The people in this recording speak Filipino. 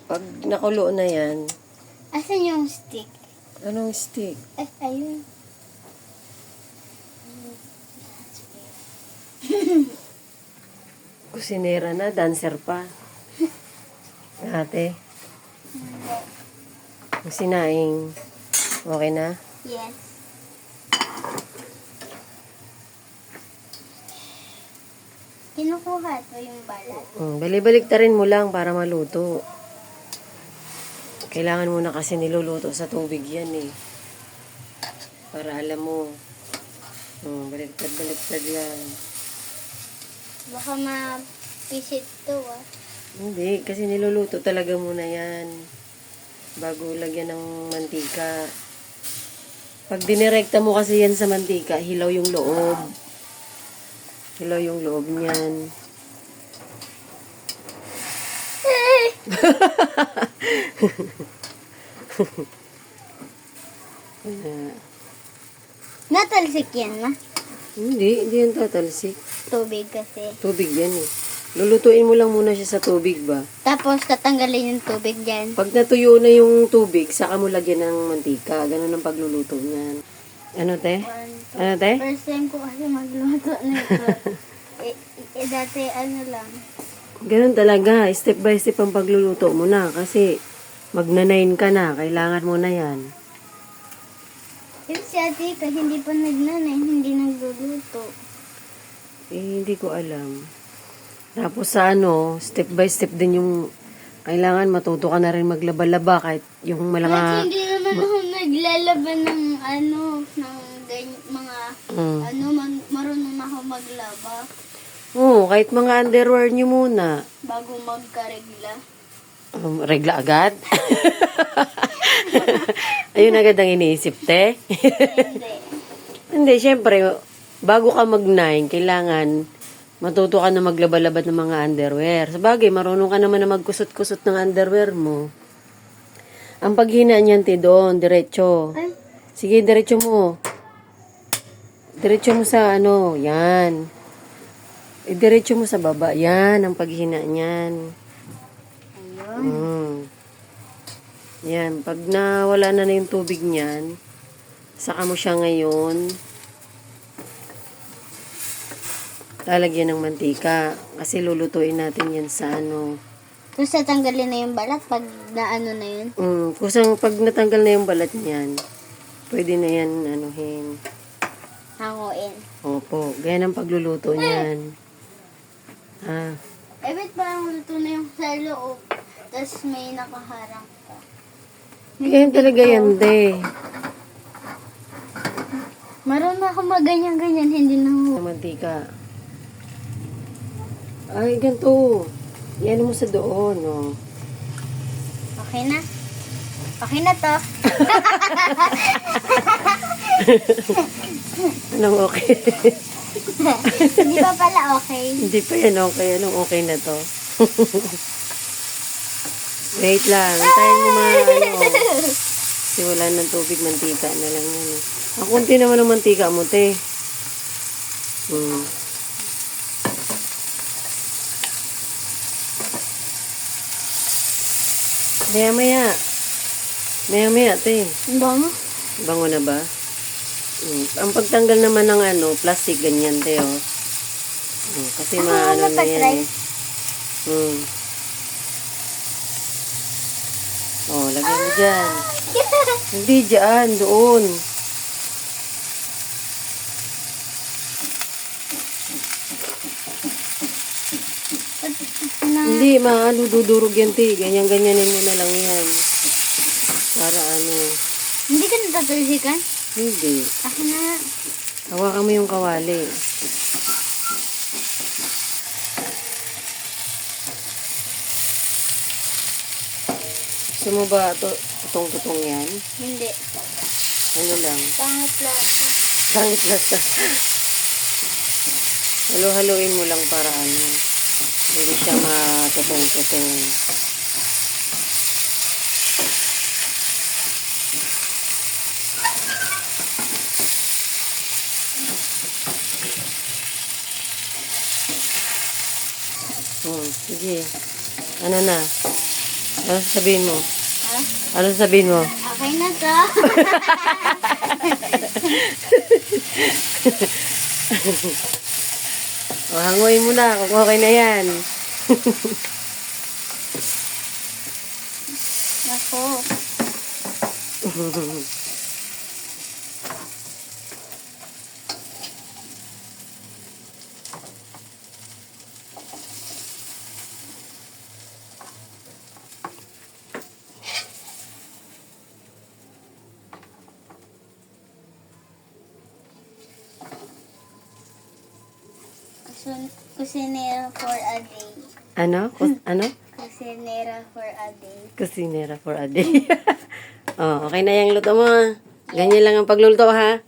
Pag nakulo na yan, Asan yung stick? anong stick? Ayun. Kusinera na, dancer pa. Ate, ang sinaing, okay na? Yes. Kinukuha to yung balat. Balik-balik ta rin mo lang para maluto. Kailangan mo na kasi niluluto sa tubig yan eh. Para alam mo. Baliktad-baliktad lang. Baka mapisit to Hindi, kasi niluluto talaga muna yan. Bago lagyan ng mantika. Pag dinirekta mo kasi yan sa mantika, hilaw yung loob. Hilaw yung loob niyan. Natalsik yan na. Hindi yan tatalsik. Tubig kasi. Tubig yan eh. Lulutuin mo lang muna siya sa tubig ba? Tapos tatanggalin yung tubig dyan. Pag natuyo na yung tubig, saka mo lagyan ng mantika. Ganun ang pagluluto niyan. Ano te? Ano te? First time ko kasi magluto nito. Dati ano lang. Ganun talaga. Step by step ang pagluluto mo na. Kasi magna-9 ka na. Kailangan mo na yan. Yung si ate ka, hindi pa nagnanay, hindi nagluluto. Hindi ko alam. Tapos sa step by step din yung kailangan matuto ka na rin maglaba-laba kahit yung Kasi mga hindi naman ako naglalaban ng marunong na ako maglaba kahit mga underwear nyo muna. bago magkaregla. Regla agad? Ayun agad ang iniisip, te. Hindi. Hindi, syempre, bago ka mag-9, kailangan matuto ka na maglaba-labad ng mga underwear. Sabagay, marunong ka naman na magkusot-kusot ng underwear mo. Ang paghina niyan, te, doon, diretso. Ay. Sige, diretso mo. Diretso mo sa yan. Diretso mo sa baba. Yan, ang paghina niyan. Ayun. Yan, pag nawala na yung tubig niyan, saka mo siya ngayon lalagyan ng mantika. Kasi lulutuin natin yan sa Tapos tatanggalin na yung balat pag naano na yun. Kusang pag natanggal na yung balat niyan, pwede na yan anuhin. Hanguin. Opo, ganyan ang pagluluto niyan. Ba't parang luto na yung sa loob? Tapos may nakaharang pa. Ganyan talaga yan, de. Marunong ako maganyan-ganyan, hindi na Sa mantika. Ay, ganito. Yan mo sa doon, Okay na? Okay na to. Anong okay? Hindi pa pala okay. Hindi pa yan okay. Anong okay na to? Wait lang. Antayin mo kasi wala ng tubig, mantika na lang yan. Ang kunti naman ng mantika mo, te. Maya-maya. Maya-maya, te. Bango? Bango na ba? Ang pagtanggal naman ng plastic, ganyan, te, kasi maano na yan, eh. Lagyan mo dyan. Hindi dyan, doon. Hindi, dudurog yan, te. Ganyan-ganyanin mo na lang yan. Para Hindi ka natatalsikan? Hindi. Ako na. Hawakan mo yung kawali. Gusto mo ba tutong-tutong yan? Hindi. Ano lang? Pangit lang. Pangit lang. Halo-haloin mo lang para hindi siya matutong-tutong. Sige. Ano na? Ano sasabihin mo? Ha? Ano sasabihin mo? Okay na to. O, hanguin mo na kung okay na yan. Ako. Kusinera for a day. Ano? Ano? Kusinera for a day. Kusinera for a day. Oh, okay na yung luto mo. Ganyan lang ang pagluluto, ha?